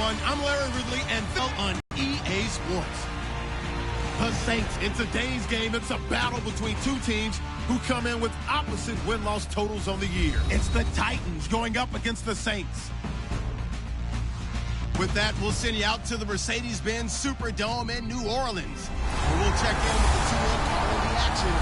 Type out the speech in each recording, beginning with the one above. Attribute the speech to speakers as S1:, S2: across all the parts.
S1: everyone. I'm Larry Ridley and Phil on EA Sports. The Saints, in today's game, it's a battle between two teams who come in with opposite win-loss totals on the year. It's the Titans going up against the Saints. With that, we'll send you out to the Mercedes-Benz Superdome in New Orleans, where we'll check in with the two men calling the action,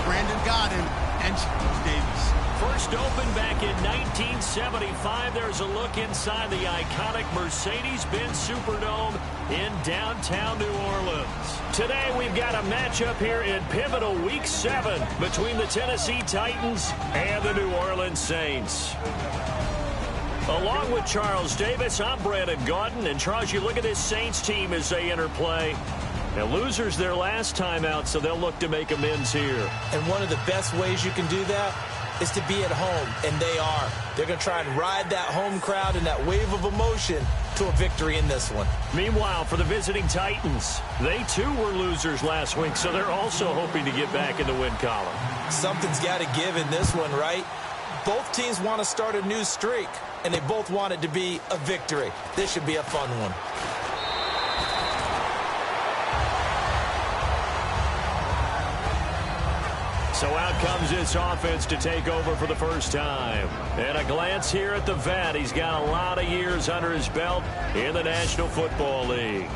S1: Brandon Gaudin and Charles Davis.
S2: First opened back in 1975. There's a look inside the iconic Mercedes-Benz Superdome in downtown New Orleans. Today we've got a matchup here in pivotal Week 7 between the Tennessee Titans and the New Orleans Saints. Along with Charles Davis, I'm Brandon Gaudin. And Charles, you look at this Saints team as they enter play. Now, losers their last time out, so they'll look to make amends here.
S3: And one of the best ways you can do that is to be at home, and they are. They're going to try and ride that home crowd and that wave of emotion to a victory in this one.
S2: Meanwhile, for the visiting Titans, they too were losers last week, so they're also hoping to get back in the win column.
S3: Something's got to give in this one, right? Both teams want to start a new streak, and they both want it to be a victory. This should be a fun one.
S2: So out comes this offense to take over for the first time. And a glance here at the vet. He's got a lot of years under his belt in the National Football League.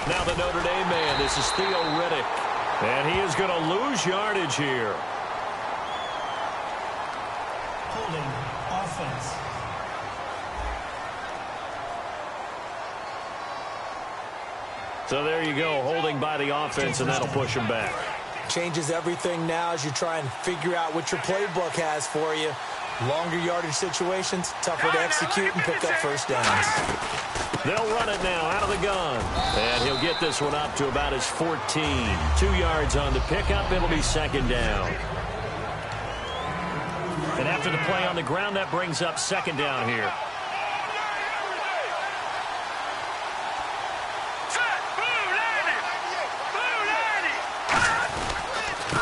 S2: Now the Notre Dame man, this is Theo Riddick. And he is going to lose yardage here.
S4: Holding offense.
S2: So there you go, holding by the offense, and that'll push him back.
S3: Changes everything now as you try and figure out what your playbook has for you. Longer yardage situations, tougher to execute and pick up first downs.
S2: They'll run it now out of the gun. And he'll get this one up to about his 14. 2 yards on the pickup. It'll be second down. And after the play on the ground, that brings up second down here.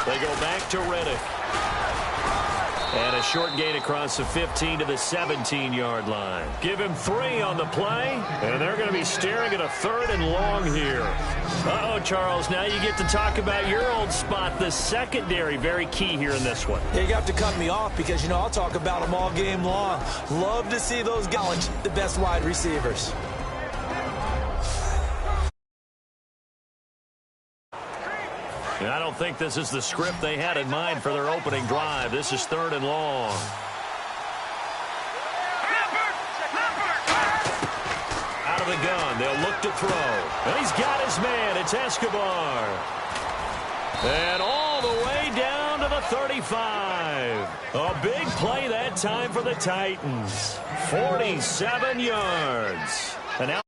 S2: They go back to Riddick. And a short gain across the 15 to the 17-yard line. Give him 3 on the play, and they're going to be staring at a 3rd and long here. Uh-oh, Charles, now you get to talk about your old spot, the secondary. Very key here in this one.
S3: Yeah, you have to cut me off because, I'll talk about them all game long. Love to see those guys, the best wide receivers.
S2: I don't think this is the script they had in mind for their opening drive. This is 3rd and long. Out of the gun, they'll look to throw. And he's got his man. It's Escobar. And all the way down to the 35. A big play that time for the Titans. 47 yards. And now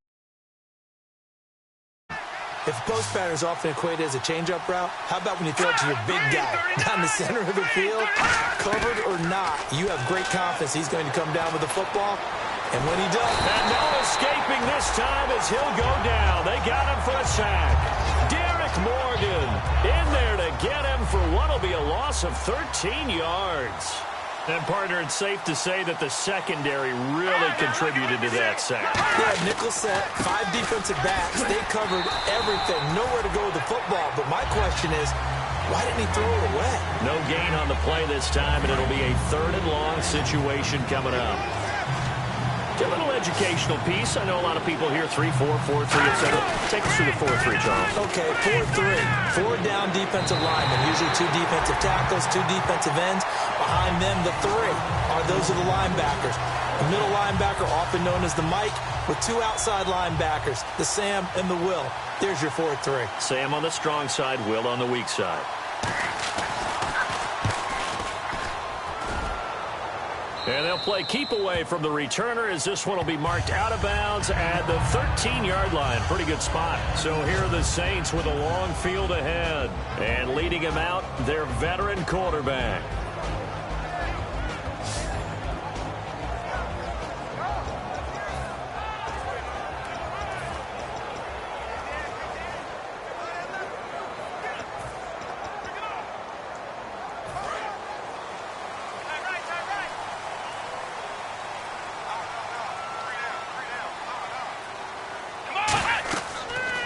S3: If post pattern is often equated as a change-up route, how about when you throw it to your big guy down the center of the field? Covered or not, you have great confidence he's going to come down with the football. And when he does...
S2: And no escaping this time as he'll go down. They got him for a sack. Derek Morgan in there to get him for what will be a loss of 13 yards. And, partner, it's safe to say that the secondary really contributed to that sack.
S3: Yeah, nickel set, 5 defensive backs. They covered everything. Nowhere to go with the football. But my question is, why didn't he throw it away?
S2: No gain on the play this time, and it'll be a 3rd and long situation coming up. A little educational piece. I know a lot of people here, 3-4, 4-3, etc. Take us through the 4-3, Charles.
S3: Okay, 4-3. 4 down defensive linemen. Usually 2 defensive tackles, 2 defensive ends. Behind them, the 3 are those are the linebackers. The middle linebacker, often known as the Mike, with 2 outside linebackers, the Sam and the Will. There's your 4-3.
S2: Sam on the strong side, Will on the weak side. And they'll play keep away from the returner as this one will be marked out of bounds at the 13-yard line. Pretty good spot. So here are the Saints with a long field ahead. And leading him out, their veteran quarterback.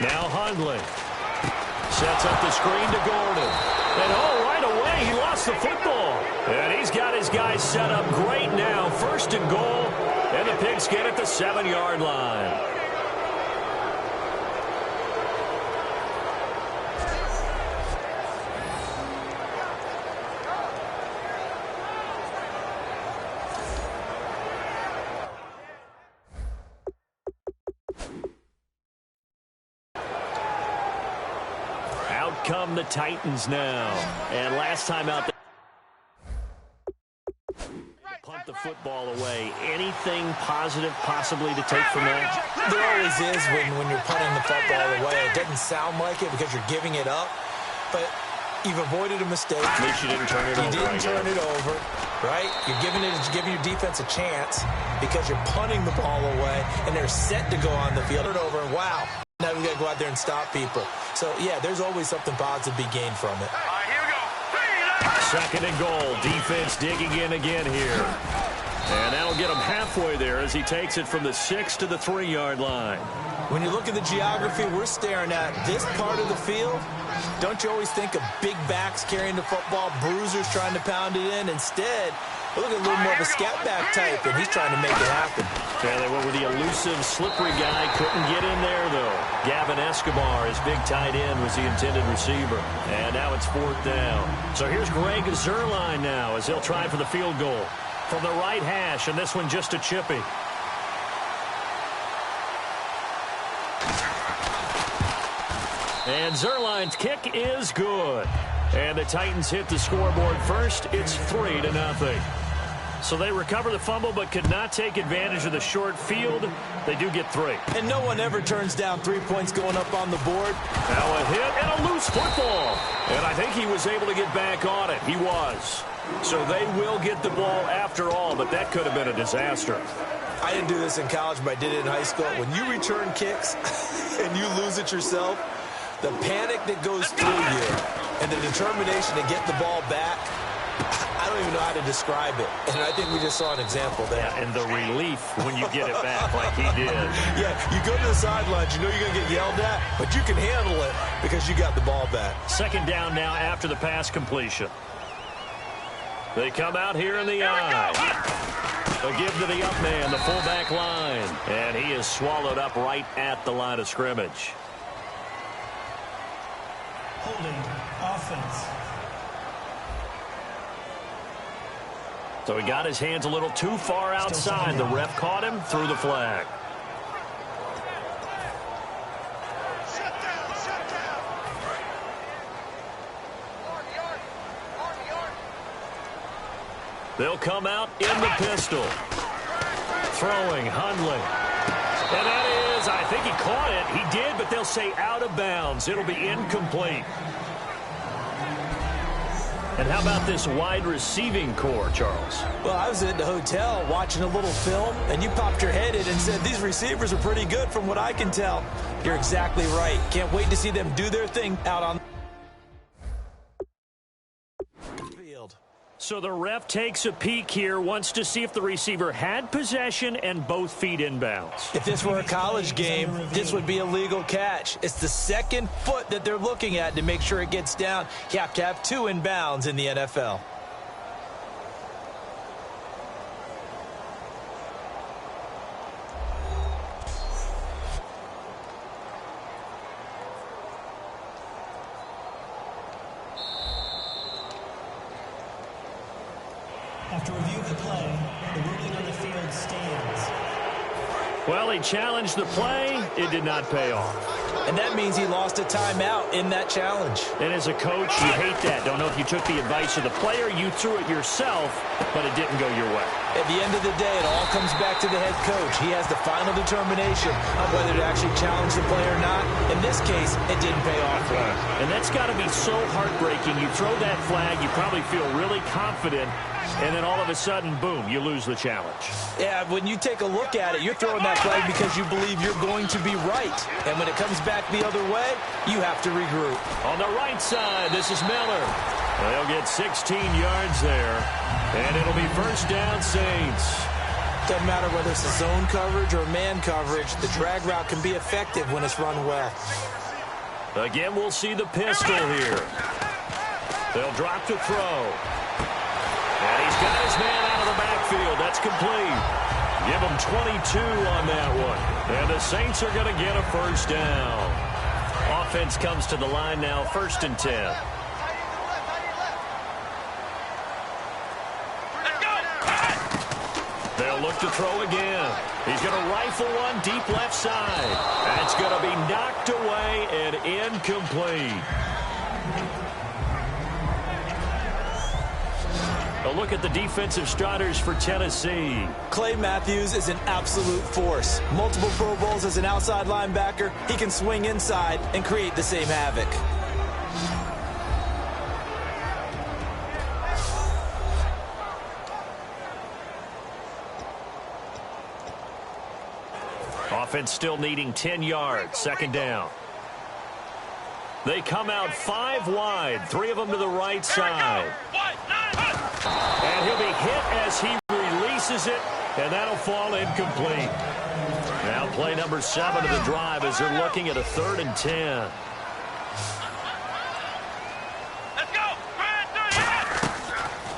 S2: Now Hundley sets up the screen to Gordon. And right away he lost the football. And he's got his guys set up great now. 1st and goal. And the Pigskin at the 7-yard line. Come the Titans now. And last time out, punt the football away. Anything positive possibly to take from that?
S3: There always is when you're punting the football away. It doesn't sound like it because you're giving it up, but you've avoided a mistake.
S2: At least you didn't turn it over.
S3: You didn't turn it over, right? You're giving your defense a chance because you're punting the ball away, and they're set to go on the field. Turn it over, and wow. Now we got to go out there and stop people. So, yeah, there's always something positive to be gained from it.
S2: All right, here we go. 2nd and goal. Defense digging in again here. And that'll get him halfway there as he takes it from the 6 to the 3-yard line.
S3: When you look at the geography we're staring at, this part of the field, don't you always think of big backs carrying the football, bruisers trying to pound it in? Instead, look at a little more of a scat back type, and he's trying to make it happen.
S2: Yeah, they went with the elusive, slippery guy. Couldn't get in there, though. Gavin Escobar, his big tight end, was the intended receiver. And now it's 4th down. So here's Greg Zuerlein now as he'll try for the field goal from the right hash, and this one just a chippy. And Zuerlein's kick is good. And the Titans hit the scoreboard first. It's 3-0. So they recover the fumble but could not take advantage of the short field. They do get 3.
S3: And no one ever turns down 3 points going up on the board.
S2: Now a hit and a loose football. And I think he was able to get back on it. He was. So they will get the ball after all, but that could have been a disaster.
S3: I didn't do this in college, but I did it in high school. When you return kicks and you lose it yourself, the panic that goes through you and the determination to get the ball back, I don't even know how to describe it. And I think we just saw an example there.
S2: Yeah, and the relief when you get it back like he did.
S3: Yeah, you go to the sidelines, you know you're going to get yelled at, but you can handle it because you got the ball back.
S2: 2nd down now after the pass completion. They come out here in the eye. They'll give to the up man, the fullback line. And he is swallowed up right at the line of scrimmage.
S4: Holding offense.
S2: So he got his hands a little too far outside. The ref caught him, threw the flag. They'll come out in the pistol. Throwing, Hundley. And that is, I think he caught it. He did, but they'll say out of bounds. It'll be incomplete. And how about this wide receiving core, Charles?
S3: Well, I was at the hotel watching a little film, and you popped your head in and said, these receivers are pretty good from what I can tell. You're exactly right. Can't wait to see them do their thing out on the field.
S2: So the ref takes a peek here, wants to see if the receiver had possession and both feet inbounds.
S3: If this were a college game, this would be a legal catch. It's the second foot that they're looking at to make sure it gets down. You have to have 2 inbounds in the NFL.
S4: After review of the play, the ruling on the field stands.
S2: Well, he challenged the play. It did not pay off.
S3: And that means he lost a timeout in that challenge.
S2: And as a coach, you hate that. Don't know if you took the advice of the player, you threw it yourself, but it didn't go your way.
S3: At the end of the day, it all comes back to the head coach. He has the final determination on whether to actually challenge the play or not. In this case, it didn't pay off for him.
S2: And that's got to be so heartbreaking. You throw that flag, you probably feel really confident, and then all of a sudden, boom, you lose the challenge.
S3: Yeah, when you take a look at it, you're throwing that flag because you believe you're going to be right. And when it comes back the other way, you have to regroup.
S2: On the right side, this is Miller. They'll get 16 yards there, and it'll be 1st down, Saints.
S3: Doesn't matter whether it's a zone coverage or man coverage, the drag route can be effective when it's run well.
S2: Again, we'll see the pistol here. They'll drop to throw. And he's got his man out of the backfield. That's complete. Give him 22 on that one. And the Saints are going to get a first down. Offense comes to the line now, 1st and 10. They'll look to throw again. He's going to rifle one deep left side. That's going to be knocked away and incomplete. A look at the defensive starters for Tennessee.
S3: Clay Matthews is an absolute force. Multiple Pro Bowls as an outside linebacker. He can swing inside and create the same havoc.
S2: Offense still needing 10 yards. 2nd down. They come out 5 wide. 3 of them to the right side. And he'll be hit as he releases it, and that'll fall incomplete. Now play number 7 of the drive as they're looking at a 3rd and 10.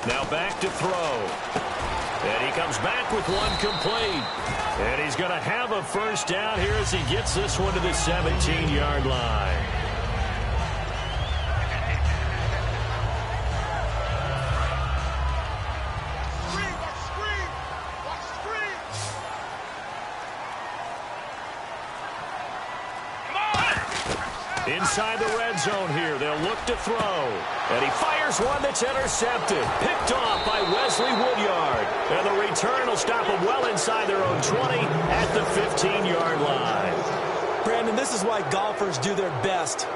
S2: Now back to throw. And he comes back with one complete. And he's going to have a first down here as he gets this one to the 17-yard line. Inside the red zone here, they'll look to throw. And he fires one that's intercepted. Picked off by Wesley Woodyard. And the return will stop him well inside their own 20 at the 15-yard line.
S3: Brandon, this is why golfers do their best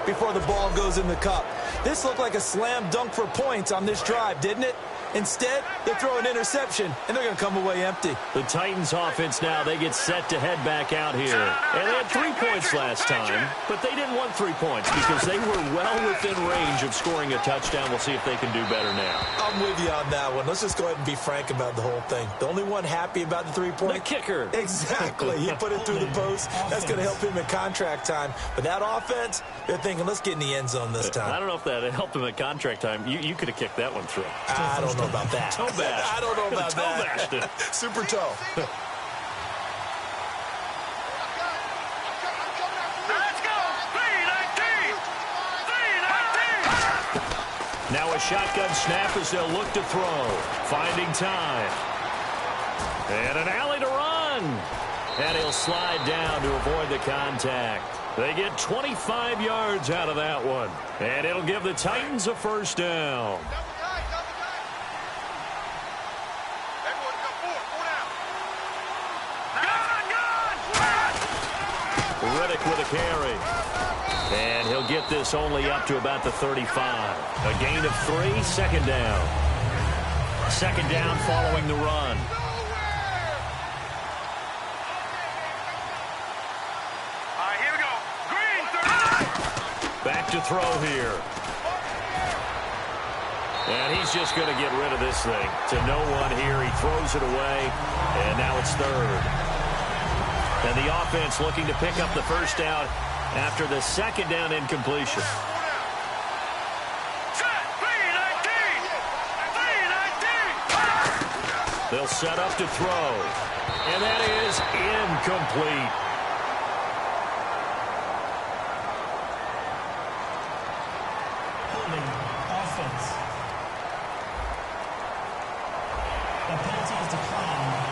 S3: before the ball goes in the cup. This looked like a slam dunk for points on this drive, didn't it? Instead, they throw an interception, and they're going to come away empty.
S2: The Titans offense now, they get set to head back out here. And they had 3 points last time, but they didn't want 3 points because they were well within range of scoring a touchdown. We'll see if they can do better now.
S3: I'm with you on that one. Let's just go ahead and be frank about the whole thing. The only one happy about the 3-point?
S2: The kicker.
S3: Exactly. He put it through the post. That's going to help him at contract time. But that offense, they're thinking, let's get in the end zone this time.
S2: I don't know if that helped him at contract time. You could have kicked that one through.
S3: I don't know about that.
S2: Toe bash.
S3: I don't know about
S2: toe
S3: that.
S2: Bashed it.
S3: Super toe.
S2: Now a shotgun snap as they'll look to throw. Finding time. And an alley to run. And he'll slide down to avoid the contact. They get 25 yards out of that one. And it'll give the Titans a first down. Riddick with a carry. And he'll get this only up to about the 35. A gain of 3, 2nd down. 2nd down following the run.
S5: All right, here we go. Green, 30.
S2: Back to throw here. And he's just going to get rid of this thing. To no one here. He throws it away. And now it's 3rd. And the offense looking to pick up the first down after the 2nd down incompletion. They'll set up to throw. And that is incomplete.
S4: Holding offense. The penalty is declined.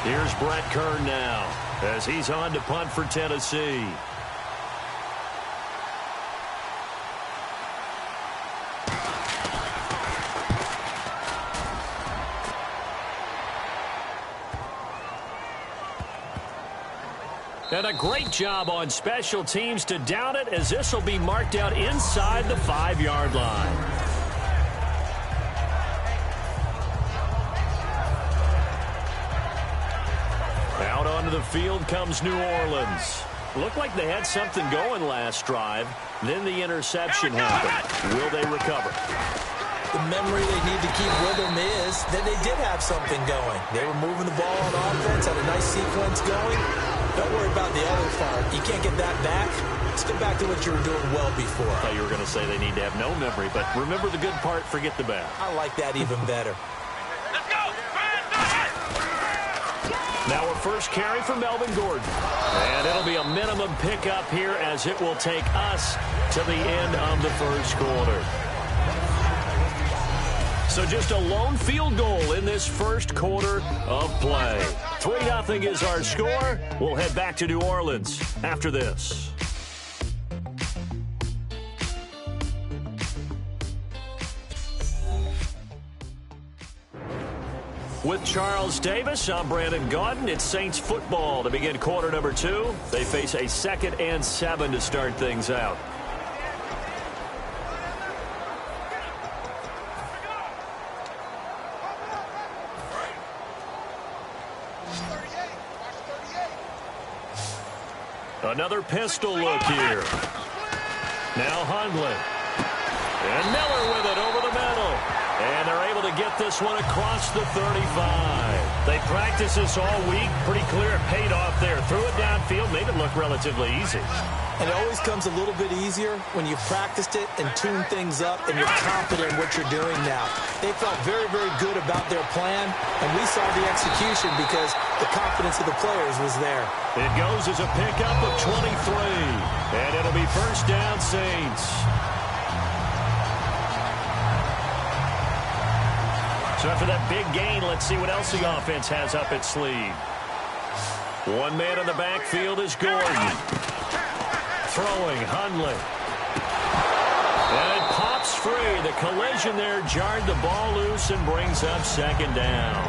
S2: Here's Brett Kern now as he's on to punt for Tennessee. And a great job on special teams to down it as this will be marked out inside the 5-yard line. Out onto the field comes New Orleans. Looked like they had something going last drive. Then the interception happened. Will they recover?
S3: The memory they need to keep with them is that they did have something going. They were moving the ball on offense, had a nice sequence going. Don't worry about the other part. You can't get that back. Let's get back to what you were doing well before.
S2: I thought you were going to say they need to have no memory, but remember the good part, forget the bad.
S3: I like that even better.
S5: Let's go!
S2: Now a first carry for Melvin Gordon. And it'll be a minimum pickup here as it will take us to the end of the first quarter. So just a lone field goal in this first quarter of play. 3-0 is our score. We'll head back to New Orleans after this. With Charles Davis, I'm Brandon Gaudin. It's Saints football to begin quarter number 2. They face a 2nd and 7 to start things out. Another pistol look here. Now Hundley. And Miller with it over the middle. And they're able to get this one across the 35. They practiced this all week. Pretty clear it paid off there. Threw it downfield, made it look relatively easy.
S3: And it always comes a little bit easier when you've practiced it and tuned things up and you're confident in what you're doing now. They felt very, very good about their plan, and we saw the execution because the confidence of the players was there.
S2: It goes as a pickup of 23, and it'll be first down Saints. So after that big gain, let's see what else the offense has up its sleeve. One man in the backfield is Gordon. Throwing, Hundley. And it pops free. The collision there jarred the ball loose and brings up second down.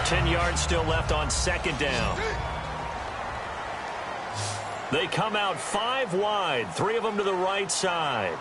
S2: 10 yards still left on second down. They come out 5 wide, 3 of them to the right side.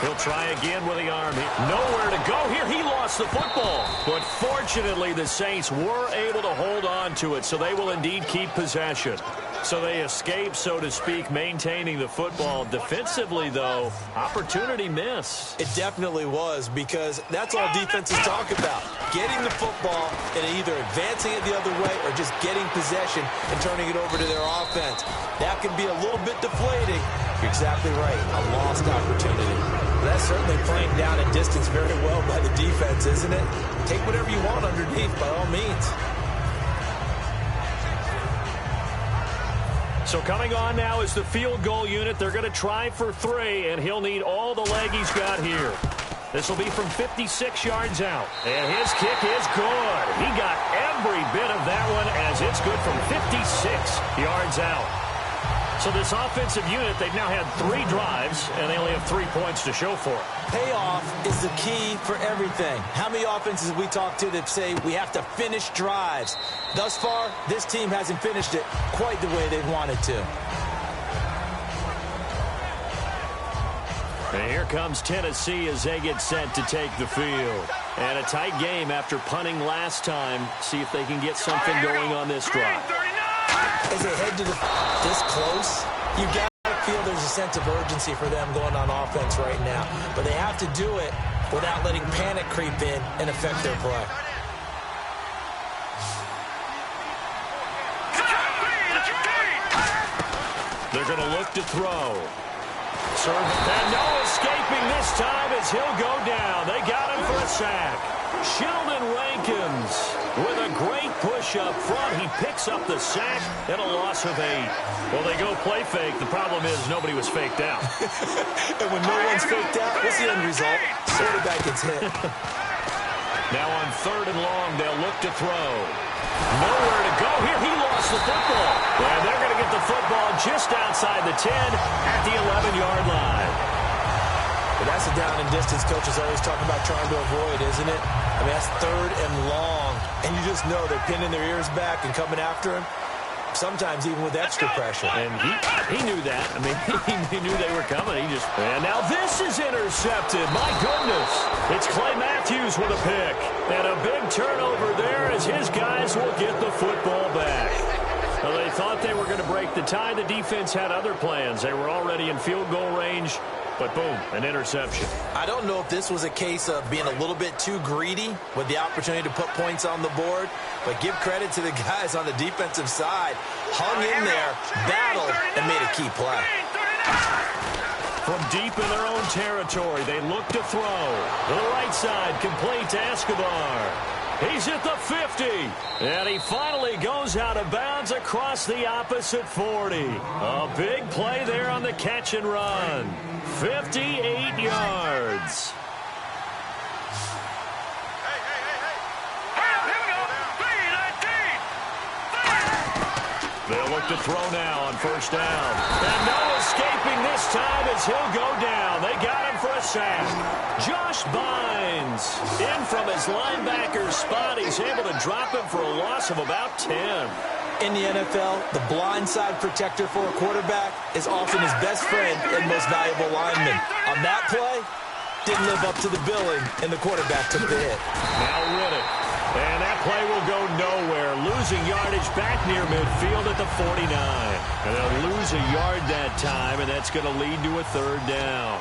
S2: He'll try again with the arm. Nowhere to go here. He lost the football. But fortunately, the Saints were able to hold on to it, so they will indeed keep possession. So they escape, so to speak, maintaining the football. Defensively, though, opportunity miss.
S3: It definitely was, because that's all defenses talk about. Getting the football and either advancing it the other way or just getting possession and turning it over to their offense. That can be a little bit deflating. You're exactly right. A lost opportunity. That's certainly playing down at distance very well by the defense, isn't it? Take whatever you want underneath, by all means.
S2: So coming on now is the field goal unit. They're going to try for 3, and he'll need all the leg he's got here. This will be from 56 yards out. And his kick is good. He got every bit of that one as it's good from 56 yards out. So this offensive unit, they've now had 3 drives, and they only have 3 points to show for it.
S3: Payoff is the key for everything. How many offenses have we talked to that say we have to finish drives? Thus far, this team hasn't finished it quite the way they wanted to.
S2: And here comes Tennessee as they get set to take the field. And a tight game after punting last time. See if they can get something going on this drive.
S3: As they head to this close, you got to feel there's a sense of urgency for them going on offense right now. But they have to do it without letting panic creep in and affect their play.
S2: They're going to look to throw. And no escaping this time as he'll go down. They got him for a sack. Sheldon Rankins with a great push up front. He picks up the sack and a loss of 8. Well, they go play fake. The problem is nobody was faked out.
S3: And when no one's faked out, what's the end result? Quarterback gets hit.
S2: Now on 3rd and long, they'll look to throw. Nowhere to go here. He lost the football. And they're going to get the football just outside the 10 at the 11-yard line.
S3: But that's a down and distance coaches always talking about trying to avoid, isn't it? I mean, that's 3rd and long. And you just know they're pinning their ears back and coming after him, sometimes even with extra pressure.
S2: And he knew that. I mean, he knew they were coming. And now this is intercepted. My goodness. It's Clay Matthews with a pick. And a big turnover there as his guys will get the football back. Well, they thought they were going to break the tie. The defense had other plans. They were already in field goal range. But boom, an interception.
S3: I don't know if this was a case of being a little bit too greedy with the opportunity to put points on the board, but give credit to the guys on the defensive side. Hung in there, battled, and made a key play.
S2: From deep in their own territory, they look to throw. To the right side, complete to Escobar. He's at the 50, and he finally goes out of bounds across the opposite 40. A big play there on the catch and run. 58 yards. They'll look to throw now on first down. And no escaping this time as he'll go down. They got him for a sack. Josh Bynes in from his linebacker spot. He's able to drop him for a loss of about 10.
S3: In the NFL, the blindside protector for a quarterback is often his best friend and most valuable lineman. On that play, didn't live up to the billing, and the quarterback took the hit.
S2: Now Riddick. And that play will go nowhere. Losing yardage back near midfield at the 49. And they'll lose a yard that time, and that's going to lead to a third down.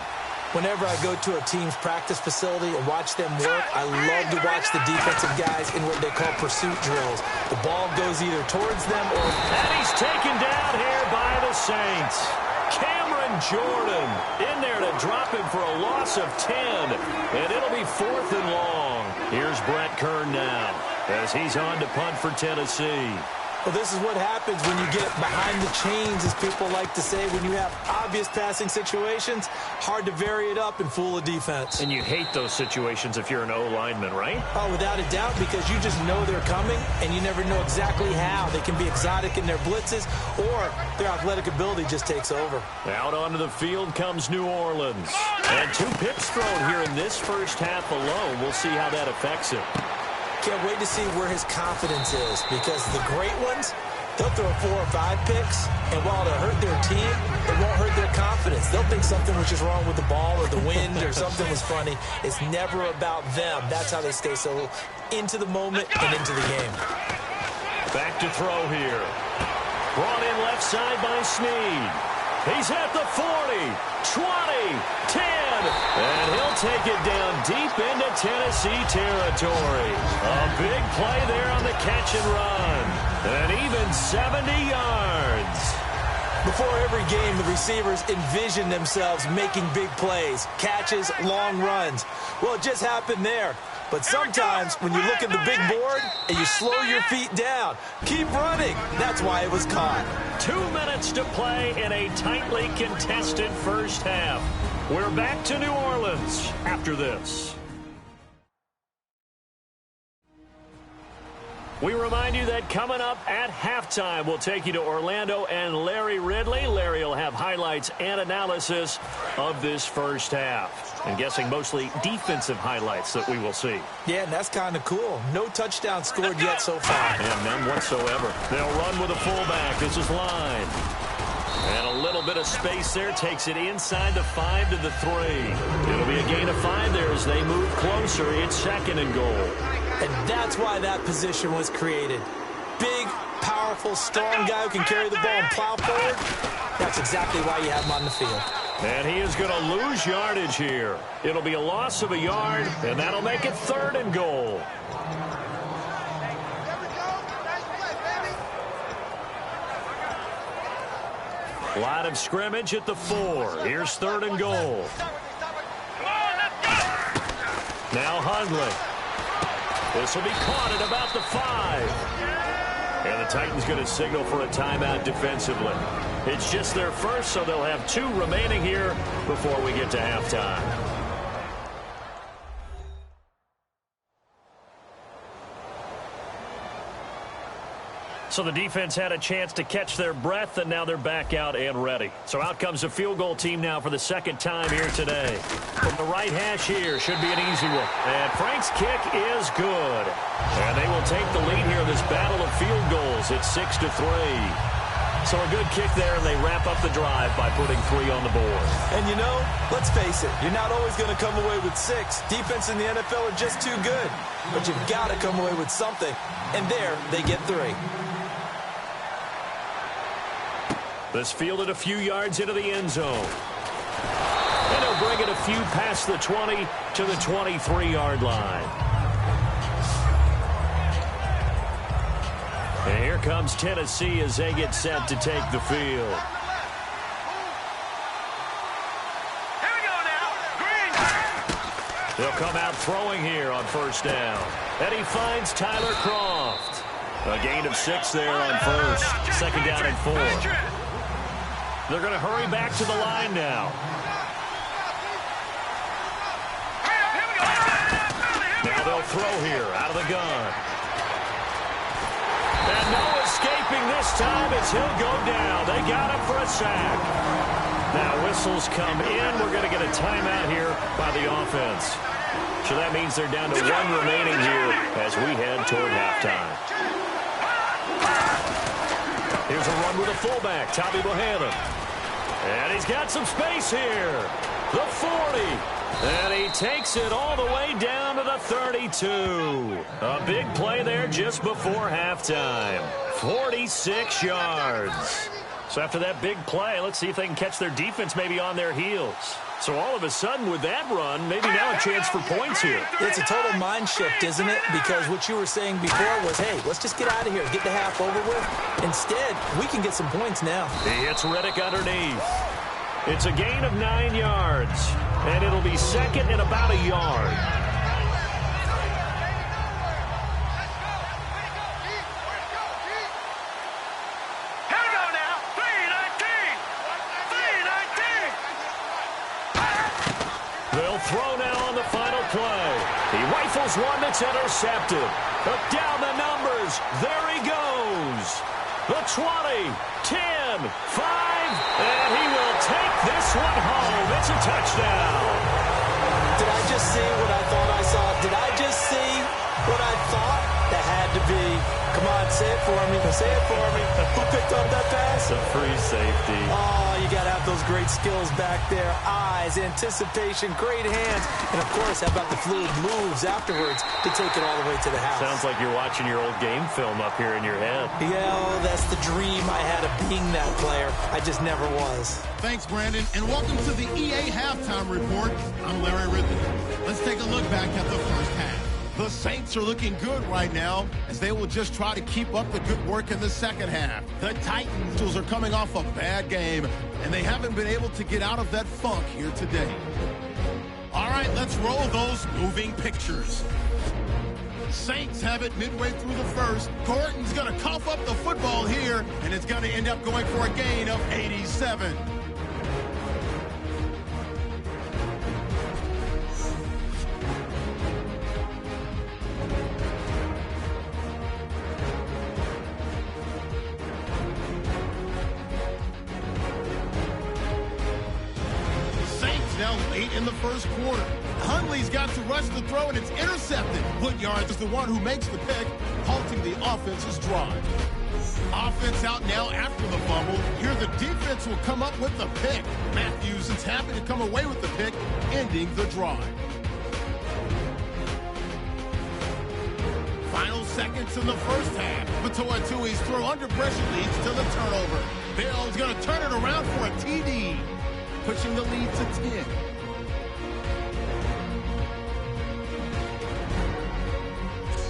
S3: Whenever I go to a team's practice facility and watch them work, I love to watch the defensive guys in what they call pursuit drills. The ball goes either towards them or...
S2: And he's taken down here by the Saints. Cameron Jordan in there to drop him for a loss of 10. And it'll be 4th and long. Here's Brett Kern now as he's on to punt for Tennessee.
S3: Well, this is what happens when you get behind the chains, as people like to say. When you have obvious passing situations, hard to vary it up and fool a defense.
S2: And you hate those situations if you're an O-lineman, right?
S3: Oh, without a doubt, because you just know they're coming, and you never know exactly how. They can be exotic in their blitzes, or their athletic ability just takes over.
S2: Out onto the field comes New Orleans. And 2 picks thrown here in this first half alone. We'll see how that affects him.
S3: Can't wait to see where his confidence is, because the great ones, they'll throw 4 or 5 picks, and while it'll hurt their team, it won't hurt their confidence. They'll think something was just wrong with the ball or the wind or something was funny. It's never about them. That's how they stay so into the moment and into the game.
S2: Back to throw here. Brought in left side by Snead. He's at the 40, 20, 10, and he'll take it down deep into Tennessee territory. A big play there on the catch and run, and even 70 yards.
S3: Before every game, the receivers envision themselves making big plays, catches, long runs. Well, it just happened there. But sometimes when you look at the big board and you slow your feet down, keep running. That's why it was caught.
S2: 2 minutes to play in a tightly contested first half. We're back to New Orleans after this. We remind you that coming up at halftime, we'll take you to Orlando and Larry Ridley. Larry will have highlights and analysis of this first half. I'm guessing mostly defensive highlights that we will see.
S3: Yeah, and that's kind of cool. No touchdown scored yet so far.
S2: And none whatsoever. They'll run with a fullback. This is line. And a little bit of space there takes it inside the 5 to the 3. It'll be a gain of 5 there as they move closer. It's 2nd and goal.
S3: And that's why that position was created. Big, powerful, strong guy who can carry the ball and plow forward. That's exactly why you have him on the field.
S2: And he is going to lose yardage here. It'll be a loss of a yard, and that'll make it 3rd and goal. Line of scrimmage at the 4. Here's 3rd and goal. Now Hundley. This will be caught at about the 5. And the Titans going to signal for a timeout defensively. It's just their first, so they'll have 2 remaining here before we get to halftime. So the defense had a chance to catch their breath, and now they're back out and ready. So out comes the field goal team now for the 2nd time here today. From the right hash here, should be an easy one. And Frank's kick is good. And they will take the lead here in this battle of field goals. It's 6-3. So a good kick there, and they wrap up the drive by putting 3 on the board.
S3: And you know, let's face it, you're not always going to come away with 6. Defense in the NFL are just too good. But you've got to come away with something. And there, they get 3.
S2: This fielded a few yards into the end zone. And he'll few past the 20 to the 23-yard line. And here comes Tennessee as they get set to take the field.
S5: Here we go now. Green.
S2: They'll come out throwing here on first down. And he finds Tyler Croft. A gain of 6 there on first. Second down and 4. They're going to hurry back to the line now. Now they'll throw here out of the gun. And no escaping this time as he'll go down. They got him for a sack. Now whistles come in. We're going to get a timeout here by the offense. So that means they're down to 1 remaining here as we head toward halftime. Here's a run with a fullback, Tommy Bohannon. And he's got some space here. The 40. And he takes it all the way down to the 32. A big play there just before halftime. 46 yards. So after that big play, let's see if they can catch their defense maybe on their heels. So all of a sudden with that run, maybe now a chance for points here.
S3: It's a total mind shift, isn't it? Because what you were saying before was, hey, let's just get out of here, get the half over with. Instead, we can get some points now.
S2: He hits Reddick underneath. It's a gain of 9 yards, and it'll be second and about a yard.
S5: Here we go now. 319. 319.
S2: They'll throw now on the final play. He rifles one that's intercepted. But down the numbers. There he goes. The 20, 10, 5, and he will take this one home. It's a touchdown.
S3: Did I just see what I thought I saw? Did I just see what I thought? That had to be. Come on, say it for me. Say it for me. Who picked up that pass?
S2: A free safety.
S3: Oh, you got to have those great skills back there. Eyes, anticipation, great hands. And, of course, how about the fluid moves afterwards to take it all the way to the house?
S2: Sounds like you're watching your old game film up here in your head.
S3: Yeah, oh, that's the dream I had of being that player. I just never was.
S1: Thanks, Brandon, and welcome to the EA Halftime Report. I'm Larry Ridley. Let's take a look back at the first half. The Saints are looking good right now as they will just try to keep up the good work in the second half. The Titans are coming off a bad game, and they haven't been able to get out of that funk here today. All right, let's roll those moving pictures. Saints have it midway through the first. Gordon's going to cough up the football here, and it's going to end up going for a gain of 87. Now late in the first quarter. Hundley's got to rush the throw, and it's intercepted. Woodyard is the one who makes the pick, halting the offense's drive. Offense out now after the fumble. Here the defense will come up with the pick. Matthews is happy to come away with the pick, ending the drive. Final seconds in the first half. Matoa Tui's throw under pressure leads to the turnover. Bell's going to turn it around for a TD. Pushing the lead to 10.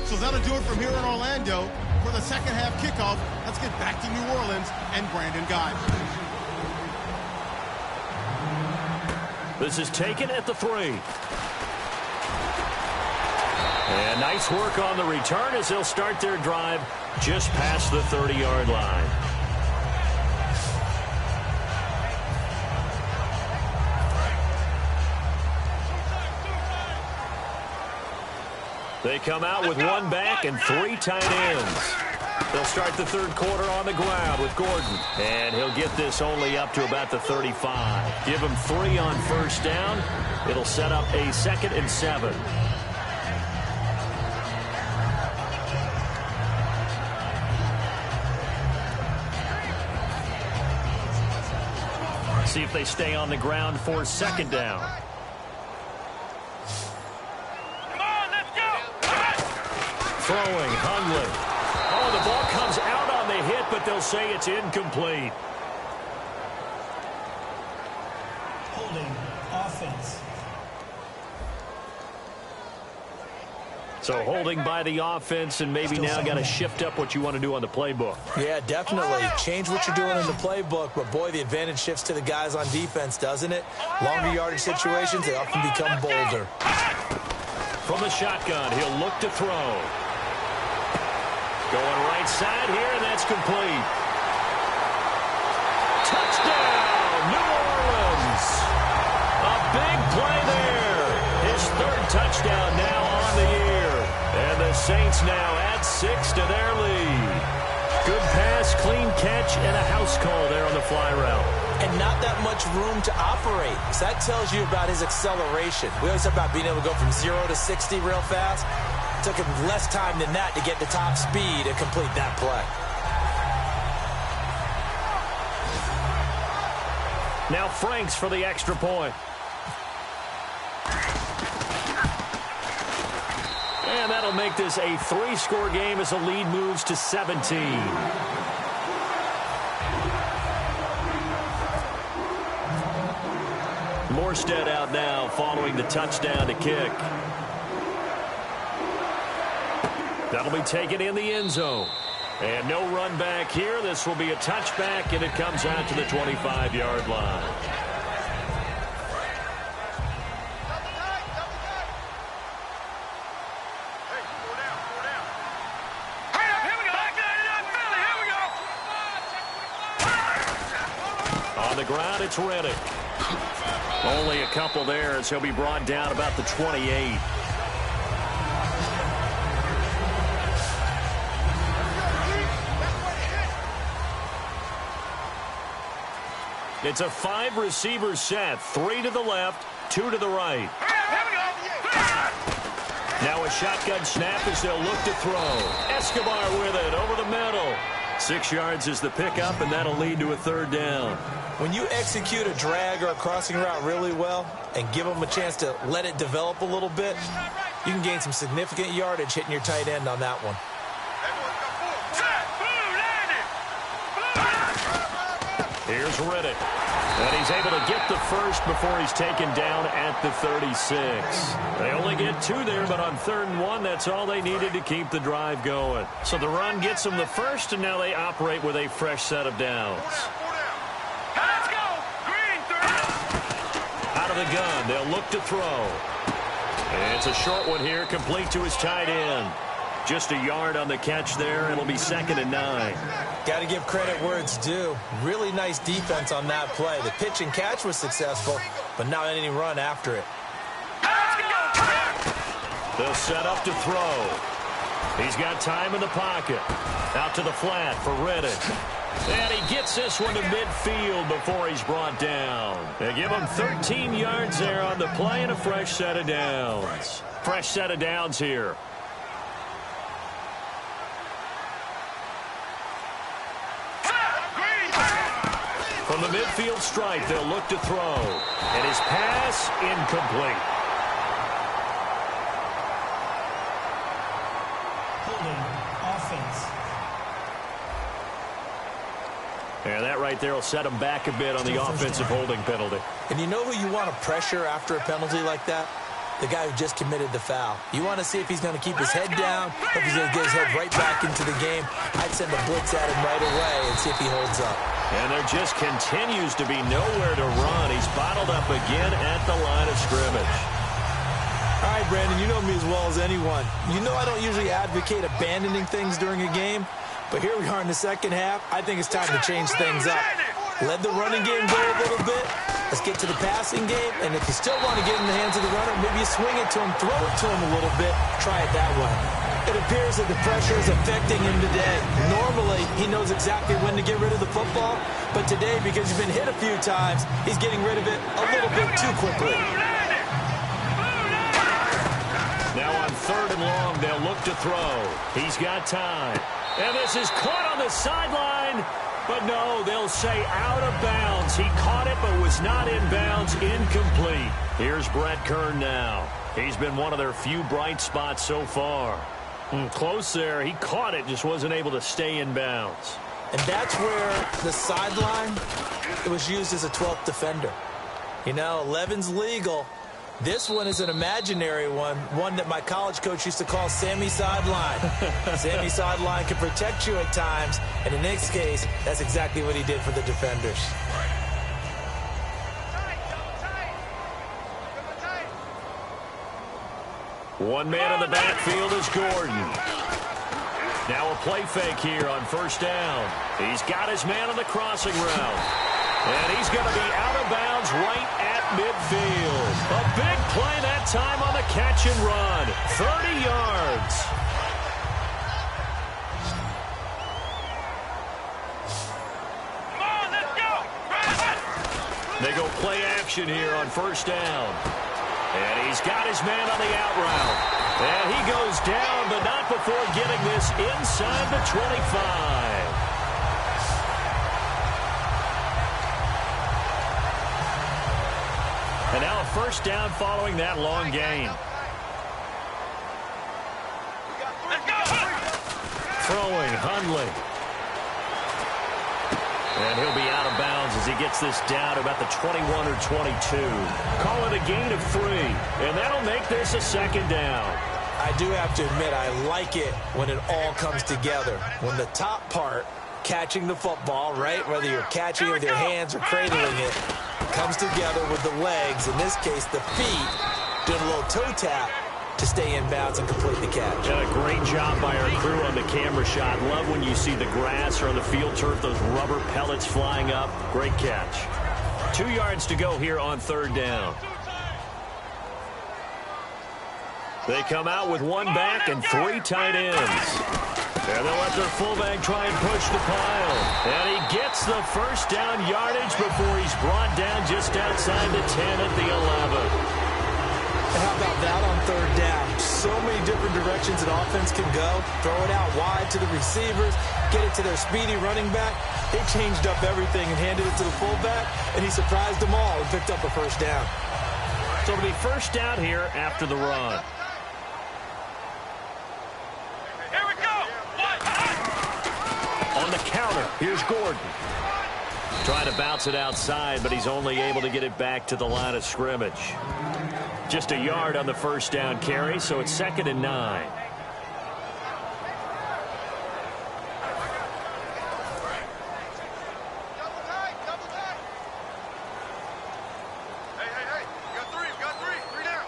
S1: So that'll do it from here in Orlando. For the second half kickoff, let's get back to New Orleans and Brandon Guy.
S2: This is taken at the 3. And nice work on the return as they'll start their drive just past the 30-yard line. They come out with one back and 3 tight ends. They'll start the third quarter on the ground with Gordon. And he'll get this only up to about the 35. Give him 3 on first down. It'll set up a 2nd and 7. See if they stay on the ground for 2nd down. Throwing, Hundley. Oh, the ball comes out on the hit, but they'll say it's incomplete.
S4: Holding offense.
S2: So holding by the offense and maybe now got to shift up what you want to do on the playbook.
S3: Yeah, definitely. Change what you're doing in the playbook, but boy, the advantage shifts to the guys on defense, doesn't it? Longer yardage situations, they often become bolder.
S2: From the shotgun, he'll look to throw. Going right side here, and that's complete. Touchdown, New Orleans. A big play there. His third touchdown now on the year. And the Saints now add 6 to their lead. Good pass, clean catch, and a house call there on the fly route.
S3: And not that much room to operate. So that tells you about his acceleration. We always talk about being able to go from 0 to 60 real fast. It took him less time than that to get to top speed and complete that play.
S2: Now Franks for the extra point. And that'll make this a 3-score game as the lead moves to 17. Morstead out now following the touchdown to kick. That'll be taken in the end zone. And no run back here. This will be a touchback, and it comes out to the 25-yard line. On the ground, it's Reddick. Only a couple there as he'll be brought down about the 28. It's a 5-receiver set. 3 to the left, 2 to the right. Now a shotgun snap as they'll look to throw. Escobar with it over the middle. 6 yards is the pickup, and that'll lead to a third down.
S3: When you execute a drag or a crossing route really well and give them a chance to let it develop a little bit, you can gain some significant yardage hitting your tight end on that one.
S2: Here's Reddick. And he's able to get the first before he's taken down at the 36. They only get 2 there, but on 3rd and 1, that's all they needed to keep the drive going. So the run gets them the first, and now they operate with a fresh set of downs.
S5: Let's go. Green, 30.
S2: Out of the gun, they'll look to throw. And it's a short one here, complete to his tight end. Just a yard on the catch there. It'll be 2nd and 9.
S3: Got to give credit where it's due. Really nice defense on that play. The pitch and catch was successful, but not any run after it.
S2: They'll set up to throw. He's got time in the pocket. Out to the flat for Reddick. And he gets this one to midfield before he's brought down. They give him 13 yards there on the play and a fresh set of downs. Fresh set of downs here. From the midfield stripe, they'll look to throw. And his pass incomplete.
S4: Holding offense.
S2: And that right there will set him back a bit on the offensive holding penalty.
S3: And you know who you want to pressure after a penalty like that? The guy who just committed the foul. You want to see if he's going to keep his head down, or if he's going to get his head right back into the game. I'd send a blitz at him right away and see if he holds up.
S2: And there just continues to be nowhere to run. He's bottled up again at the line of scrimmage.
S3: All right, Brandon, you know me as well as anyone. You know I don't usually advocate abandoning things during a game, but here we are in the second half. I think it's time to change things up. Let the running game go a little bit. Let's get to the passing game, and if you still want to get in the hands of the runner, maybe you swing it to him, throw it to him a little bit, try it that way. It appears that the pressure is affecting him today. Normally, he knows exactly when to get rid of the football, but today, because he's been hit a few times, he's getting rid of it a little bit too quickly.
S2: Now on 3rd and long, they'll look to throw. He's got time. And this is caught on the sideline. But no, they'll say out of bounds. He caught it but was not in bounds. Incomplete. Here's Brett Kern now. He's been one of their few bright spots so far. Close there. He caught it, just wasn't able to stay in bounds.
S3: And that's where the sideline, it was used as a 12th defender. You know, 11's legal, This one is an imaginary one that my college coach used to call Sammy Sideline. Sammy Sideline can protect you at times, and in this case, that's exactly what he did for the defenders.
S2: One man in the backfield is Gordon. Now a play fake here on first down. He's got his man on the crossing route. And he's going to be out of bounds right at midfield. A big play that time on the catch and run. 30 yards.
S5: Come on, let's go.
S2: They go play action here on first down. And he's got his man on the out route. And he goes down, but not before getting this inside the 25. And now a first down following that long gain.
S5: Let's go.
S2: Throwing, Hundley. And he'll be out of bounds as he gets this down to about the 21 or 22. Call it a gain of 3, and that'll make this a second down.
S3: I do have to admit, I like it when it all comes together. When the top part, catching the football, right, whether you're catching it with your hands or cradling it, comes together with the legs, in this case the feet, doing a little toe tap to stay in bounds and complete the catch.
S2: And a great job by our crew on the camera shot. Love when you see the grass or on the field turf, those rubber pellets flying up. Great catch. 2 yards to go here on third down. They come out with one back and 3 tight ends. And they'll let their fullback try and push the pile. And he gets the first down yardage before he's brought down just outside the 10 at the 11.
S3: And how about that on third down? So many different directions an offense can go. Throw it out wide to the receivers, get it to their speedy running back. They changed up everything and handed it to the fullback, and he surprised them all and picked up a first down.
S2: So it'll be first down here after the run.
S5: Here we go.
S2: On the counter, here's Gordon. Trying to bounce it outside, but he's only able to get it back to the line of scrimmage. Just a yard on the first down carry, so it's 2nd and 9.
S5: Hey. We got three. Three down.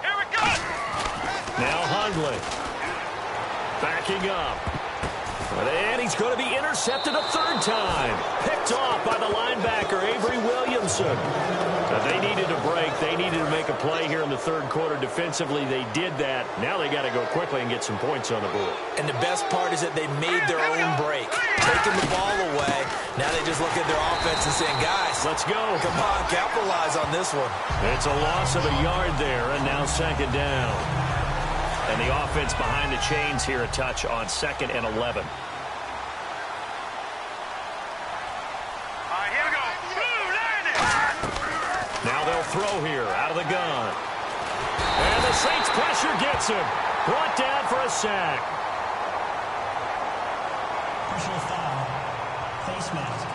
S5: Here we go.
S2: Now Hundley. Backing up. And he's going to be intercepted a 3rd time. Picked off by the linebacker, Avery Williamson. They needed a break. They needed to make a play here in the 3rd quarter. Defensively, they did that. Now they got to go quickly and get some points on the board.
S3: And the best part is that they made their own break. Taking the ball away. Now they just look at their offense and saying, guys,
S2: let's go.
S3: Come on, capitalize on this one.
S2: It's a loss of a yard there, and now 2nd down. And the offense behind the chains here a touch on 2nd and 11. Now they'll throw here out of the gun. And the Saints pressure gets him. Brought down for a sack.
S4: Personal foul. Face mask.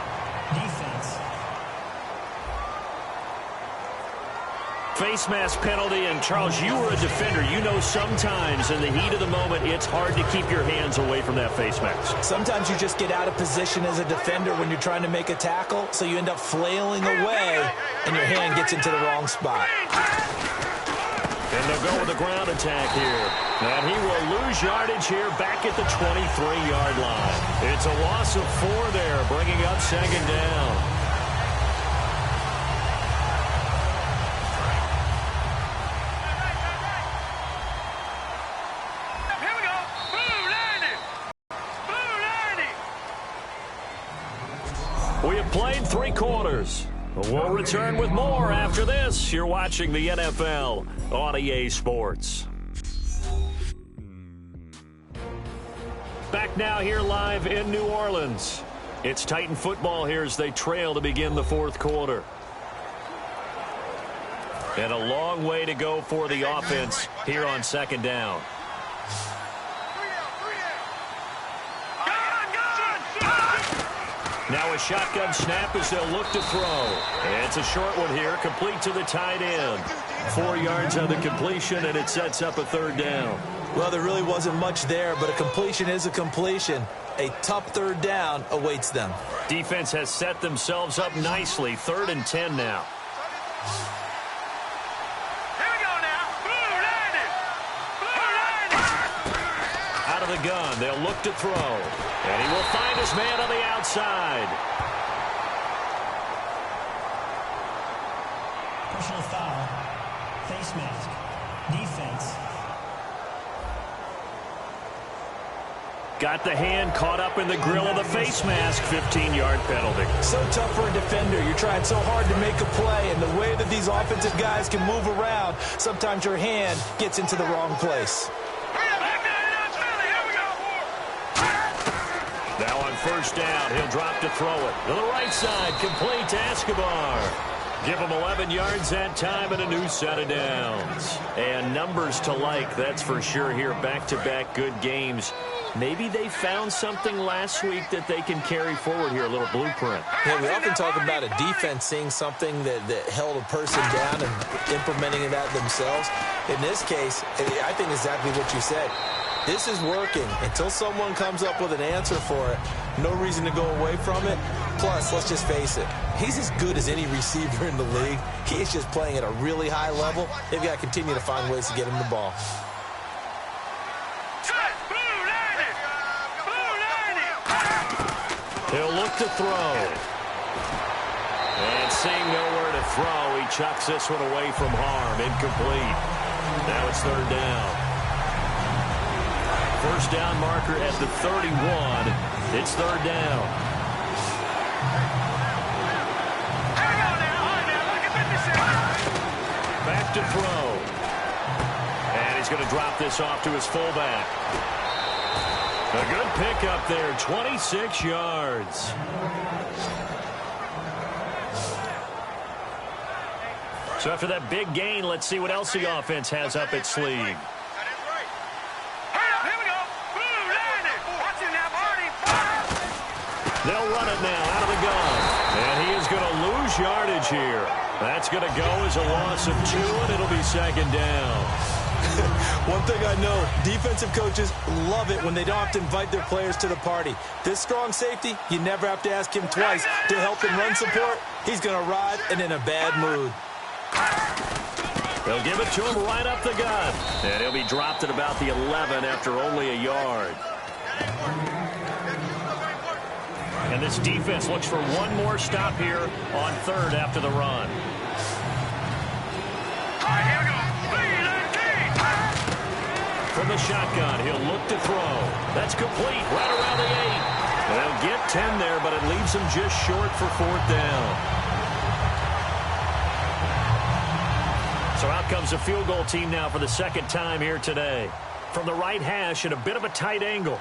S4: Defense.
S2: Face mask penalty, and Charles, you were a defender. You know sometimes in the heat of the moment, it's hard to keep your hands away from that face mask.
S3: Sometimes you just get out of position as a defender when you're trying to make a tackle, so you end up flailing away, and your hand gets into the wrong spot.
S2: And they'll go with a ground attack here. And he will lose yardage here back at the 23-yard line. It's a loss of 4 there, bringing up 2nd down. We have played 3 quarters. We'll return with more after this. You're watching the NFL on EA Sports. Back now here live in New Orleans. It's Titan football here as they trail to begin the 4th quarter. And a long way to go for the offense here on 2nd down. Now a shotgun snap as they'll look to throw. And it's a short one here, complete to the tight end. 4 yards on the completion, and it sets up a third down.
S3: Well, there really wasn't much there, but a completion is a completion. A tough third down awaits them.
S2: Defense has set themselves up nicely. 3rd and 10 now.
S5: Here we go now. Blue landed. Blue landed.
S2: Out of the gun, they'll look to throw. And he will find his man on the outside.
S4: Personal foul. Face mask. Defense.
S2: Got the hand caught up in the grill of the face mask. 15-yard penalty.
S3: So tough for a defender. You're trying so hard to make a play, and the way that these offensive guys can move around, sometimes your hand gets into the wrong place.
S2: Now on first down, he'll drop to throw it. To the right side, complete to Escobar. Give him 11 yards that time and a new set of downs. And numbers to like, that's for sure here. Back-to-back good games. Maybe they found something last week that they can carry forward here, a little blueprint.
S3: Yeah, we often talk about a defense seeing something that held a person down and implementing that themselves. In this case, I think exactly what you said. This is working. Until someone comes up with an answer for it, no reason to go away from it. Plus, let's just face it, he's as good as any receiver in the league. He is just playing at a really high level. They've got to continue to find ways to get him the ball.
S2: He'll look to throw. And seeing nowhere to throw, he chucks this one away from harm. Incomplete. Now it's 3rd down. First down marker at the 31. It's 3rd down. Back to throw. And he's going to drop this off to his fullback. A good pickup there, 26 yards. So after that big gain, let's see what else the offense has up its sleeve. They'll run it now out of the gun. And he is going to lose yardage here. That's going to go as a loss of 2, and it'll be 2nd down.
S3: One thing I know, defensive coaches love it when they don't have to invite their players to the party. This strong safety, you never have to ask him twice to help him run support. He's going to ride and in a bad mood.
S2: They'll give it to him right up the gut. And he'll be dropped at about the 11 after only a yard. And this defense looks for one more stop here on 3rd after the run. From the shotgun, he'll look to throw. That's complete right around the 8. They'll get 10 there, but it leaves them just short for 4th down. So out comes a field goal team now for the 2nd time here today. From the right hash at a bit of a tight angle.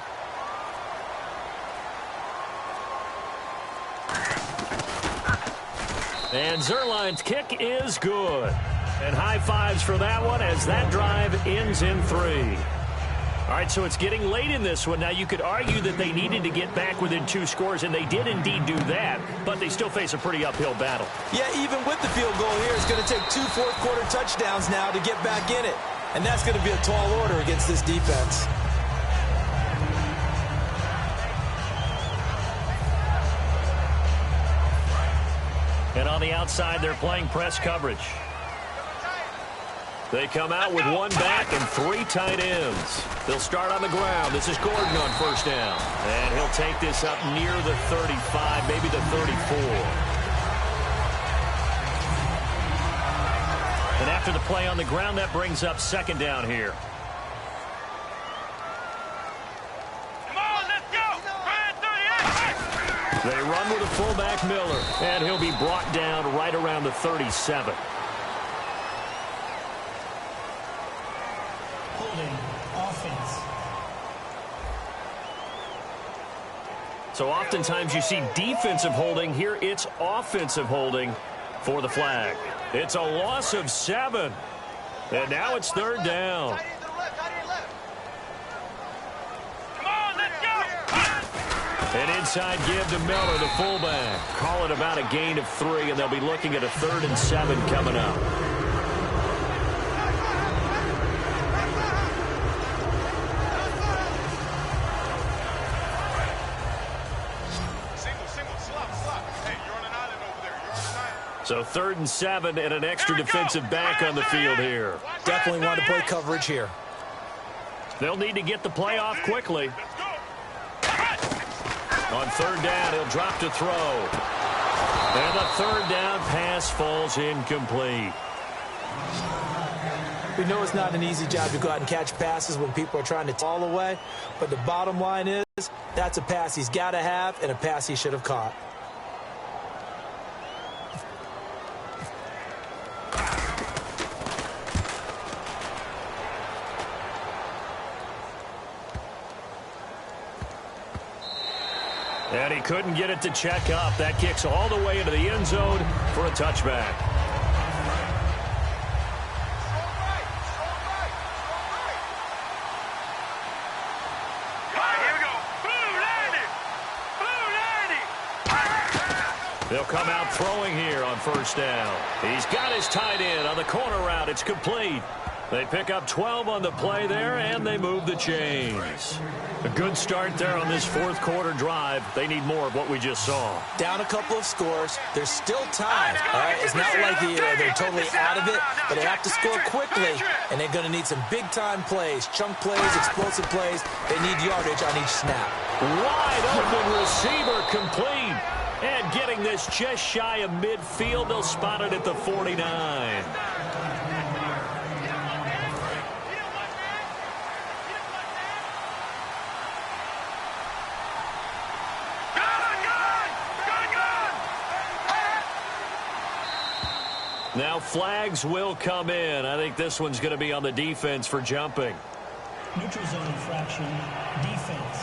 S2: And Zerline's kick is good. And high fives for that one as that drive ends in 3. All right, so it's getting late in this one. Now, you could argue that they needed to get back within 2 scores, and they did indeed do that, but they still face a pretty uphill battle.
S3: Yeah, even with the field goal here, it's going to take 2 fourth-quarter touchdowns now to get back in it. And that's going to be a tall order against this defense.
S2: And on the outside, they're playing press coverage. They come out with 1 back and 3 tight ends. They'll start on the ground. This is Gordon on first down. And he'll take this up near the 35, maybe the 34. And after the play on the ground, that brings up 2nd down here.
S5: Come on, let's go!
S2: They run with a fullback, Miller. And he'll be brought down right around the 37.
S4: Offense.
S2: So oftentimes you see defensive holding. Here it's offensive holding for the flag. It's a loss of 7. And now it's 3rd down.
S5: Come on, let's go!
S2: An inside give to Miller, the fullback. Call it about a gain of 3, and they'll be looking at a 3rd and 7 coming up. So 3rd and 7 and an extra defensive back on the field here.
S3: Definitely want to play coverage here.
S2: They'll need to get the play off quickly. On 3rd down, he'll drop to throw. And the 3rd down pass falls incomplete.
S3: We know it's not an easy job to go out and catch passes when people are trying to fall away, but the bottom line is that's a pass he's got to have and a pass he should have caught.
S2: And he couldn't get it to check up. That kicks all the way into the end zone for a touchback. They'll come out throwing here on 1st down. He's got his tight end on the corner route. It's complete. They pick up 12 on the play there, and they move the chains. A good start there on this 4th quarter drive. They need more of what we just saw.
S3: Down a couple of scores. There's still time. All right, it's not like they're totally out of it, but they have to score quickly, and they're going to need some big-time plays, chunk plays, explosive plays. They need yardage on each snap.
S2: Wide open receiver complete. And getting this just shy of midfield, they'll spot it at the 49. Now flags will come in. I think this one's going to be on the defense for jumping.
S4: Neutral zone infraction, defense.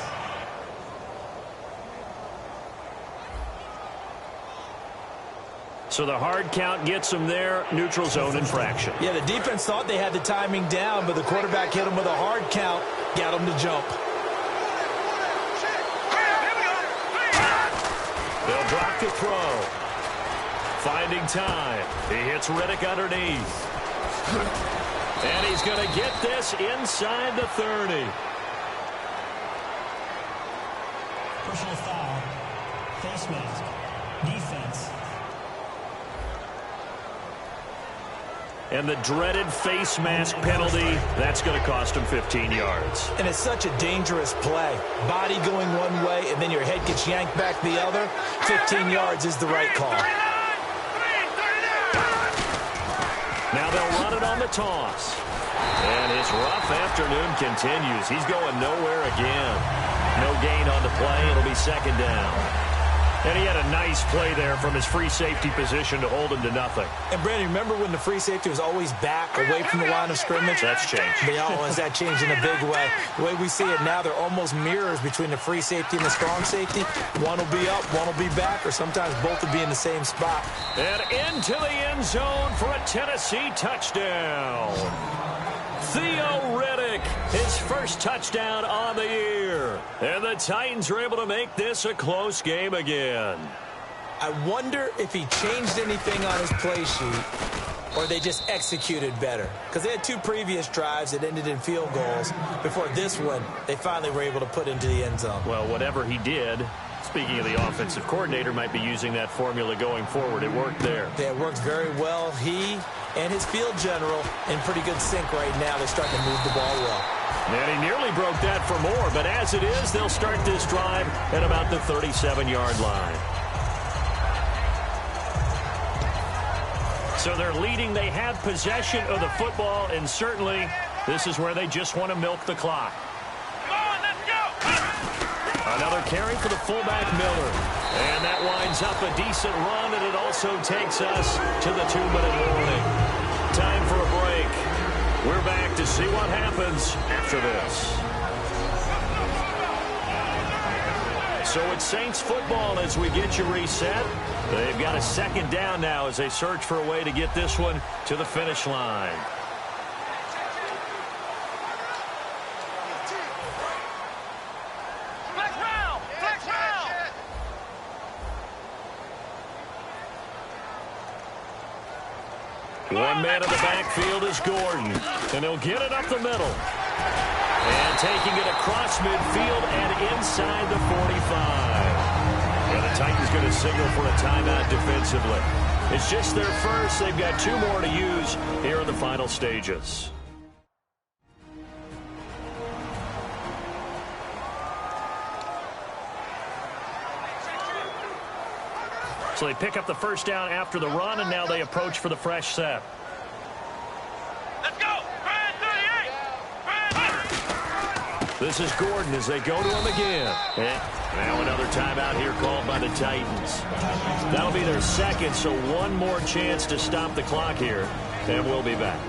S2: So the hard count gets them there. Neutral zone infraction.
S3: Yeah, the defense thought they had the timing down, but the quarterback hit them with a hard count, got them to jump.
S2: They'll drop to throw. Finding time. He hits Riddick underneath. And he's going to get this inside the 30.
S4: Personal foul. Face mask. Defense.
S2: And the dreaded face mask penalty, that's going to cost him 15 yards.
S3: And it's such a dangerous play. Body going one way, and then your head gets yanked back the other. 15 yards is the right call.
S2: Now they'll run it on the toss. And his rough afternoon continues. He's going nowhere again. No gain on the play. It'll be 2nd down. And he had a nice play there from his free safety position to hold him to nothing.
S3: And, Brandon, remember when the free safety was always back, away from the line of scrimmage?
S2: That's changed.
S3: Yeah, has that changed in a big way? The way we see it now, they're almost mirrors between the free safety and the strong safety. One will be up, one will be back, or sometimes both will be in the same spot.
S2: And into the end zone for a Tennessee touchdown. Theo Riddick, his first touchdown on the year. And the Titans are able to make this a close game again.
S3: I wonder if he changed anything on his play sheet or they just executed better. Because they had 2 previous drives that ended in field goals. Before this one, they finally were able to put into the end zone.
S2: Well, whatever he did, speaking of the offensive coordinator, might be using that formula going forward. It worked there.
S3: Yeah, it worked very well. He and his field general in pretty good sync right now. They're starting to move the ball well.
S2: And he nearly broke that for more, but as it is, they'll start this drive at about the 37-yard line. So they're leading. They have possession of the football, and certainly this is where they just want to milk the clock.
S5: Come on, let's go!
S2: Another carry for the fullback, Miller. And that winds up a decent run, and it also takes us to the 2-minute warning. Time for a break. We're back to see what happens after this. So it's Saints football as we get you reset. They've got a 2nd down now as they search for a way to get this one to the finish line.
S5: Flex round! Flex round!
S2: One man in the backfield is Gordon, and he'll get it up the middle. And taking it across midfield and inside the 45. And the Titans going to signal for a timeout defensively. It's just their first. They've got 2 more to use here in the final stages. So they pick up the first down after the run, and now they approach for the fresh set.
S5: Let's go!
S2: This is Gordon as they go to him again. And now another timeout here called by the Titans. That'll be their second, so one more chance to stop the clock here, and we'll be back.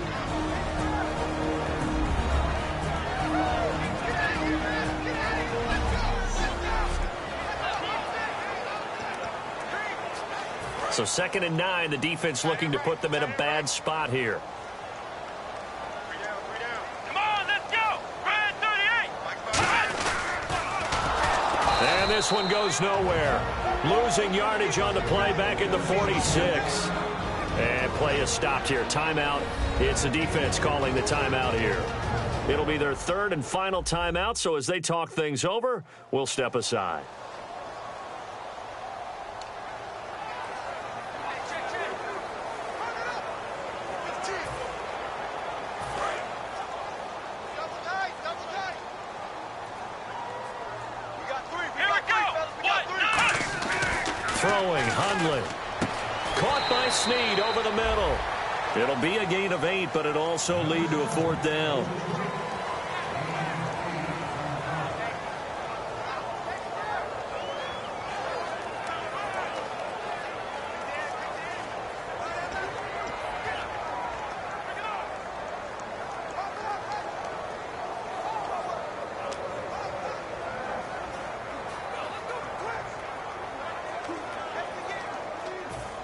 S2: So 2nd and 9, the defense looking to put them in a bad spot here.
S5: Come on, let's go! Red 38!
S2: And this one goes nowhere. Losing yardage on the play back in the 46. And play is stopped here. Timeout. It's the defense calling the timeout here. It'll be their 3rd and final timeout, so as they talk things over, we'll step aside. Throwing, Hundley. Caught by Snead over the middle. It'll be a gain of 8, but it'll also lead to a 4th down.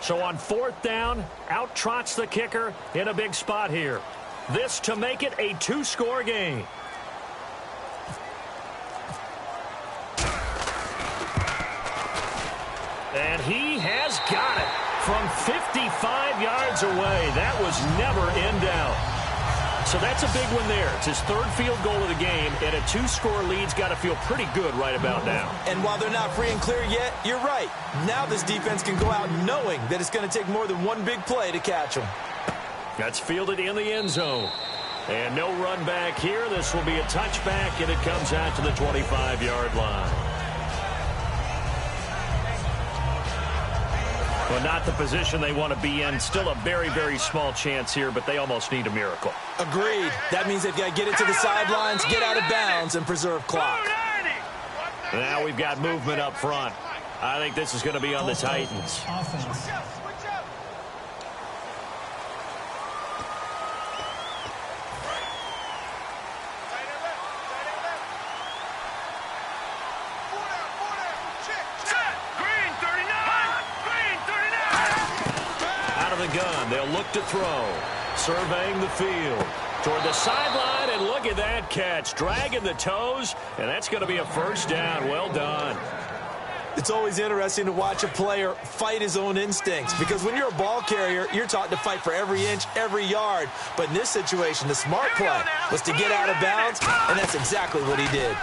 S2: So on 4th down, out trots the kicker in a big spot here. This to make it a 2-score game. And he has got it from 55 yards away. That was never in doubt. So that's a big one there. It's his 3rd field goal of the game, and a 2-score lead's got to feel pretty good right about now.
S3: And while they're not free and clear yet, you're right. Now this defense can go out knowing that it's going to take more than one big play to catch them.
S2: That's fielded in the end zone. And no run back here. This will be a touchback, and it comes out to the 25-yard line. Well, not the position they want to be in. Still a very, very small chance here, but they almost need a miracle.
S3: Agreed. That means they've got to get it to the sidelines, get out of bounds, and preserve clock.
S2: Now we've got movement up front. I think this is going to be on the Titans.
S4: Offense.
S2: Gun. They'll look to throw. Surveying the field. Toward the sideline, and look at that catch. Dragging the toes, and that's going to be a 1st down. Well done.
S3: It's always interesting to watch a player fight his own instincts, because when you're a ball carrier, you're taught to fight for every inch, every yard. But in this situation, the smart play was to get out of bounds, and that's exactly what he did.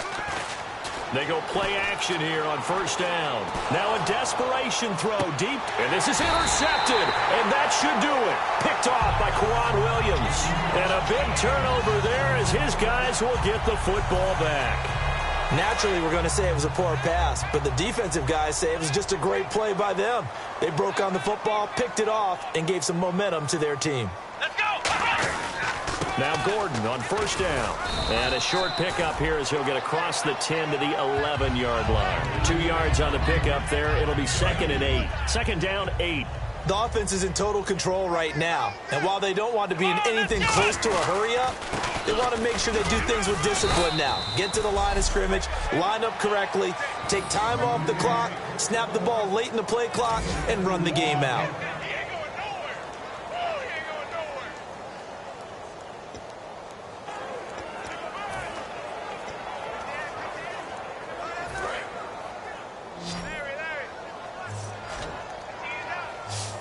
S2: They go play action here on 1st down. Now a desperation throw deep, and this is intercepted, and that should do it. Picked off by Quran Williams. And a big turnover there as his guys will get the football back.
S3: Naturally, we're going to say it was a poor pass, but the defensive guys say it was just a great play by them. They broke on the football, picked it off, and gave some momentum to their team.
S5: Let's go!
S2: Now Gordon on 1st down. And a short pickup here as he'll get across the 10 to the 11-yard line. 2 yards on the pickup there. It'll be 2nd and 8. 2nd down, 8.
S3: The offense is in total control right now. And while they don't want to be in anything close to a hurry-up, they want to make sure they do things with discipline now. Get to the line of scrimmage, line up correctly, take time off the clock, snap the ball late in the play clock, and run the game out.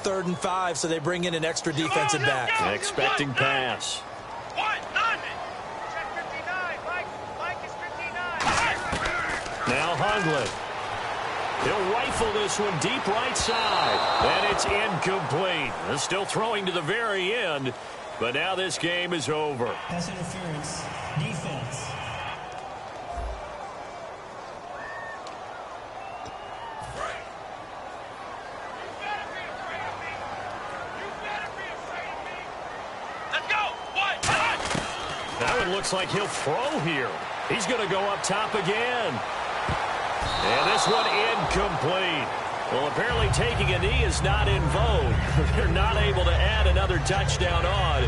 S3: 3rd and 5, so they bring in an extra defensive back.
S2: Expecting pass.
S5: Check 59. Mike is 59.
S2: Now Hundley. He'll rifle this one deep right side. And it's incomplete. They're still throwing to the very end. But now this game is over.
S4: Pass interference. Defense.
S2: That one looks like he'll throw here. He's going to go up top again. And this one incomplete. Well, apparently taking a knee is not in vogue. They're not able to add another touchdown on.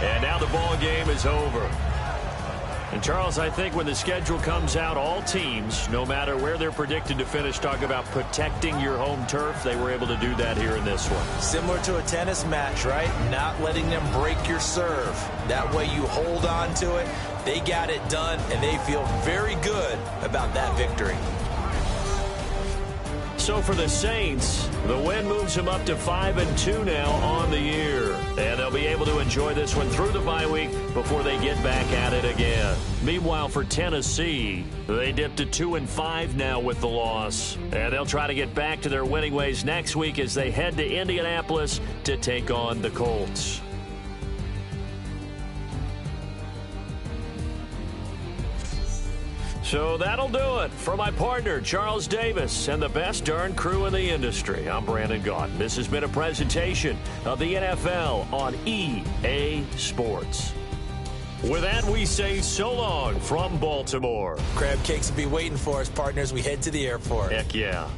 S2: And now the ball game is over. And, Charles, I think when the schedule comes out, all teams, no matter where they're predicted to finish, talk about protecting your home turf. They were able to do that here in this one.
S3: Similar to a tennis match, right? Not letting them break your serve. That way you hold on to it. They got it done, and they feel very good about that victory.
S2: So for the Saints, the win moves them up to 5-2 now on the year. And they'll be able to enjoy this one through the bye week before they get back at it again. Meanwhile, for Tennessee, they dipped to 2-5 now with the loss. And they'll try to get back to their winning ways next week as they head to Indianapolis to take on the Colts. So that'll do it. For my partner, Charles Davis, and the best darn crew in the industry, I'm Brandon Gaudin. This has been a presentation of the NFL on EA Sports. With that, we say so long from Baltimore.
S3: Crab cakes will be waiting for us, partners. We head to the airport.
S2: Heck yeah.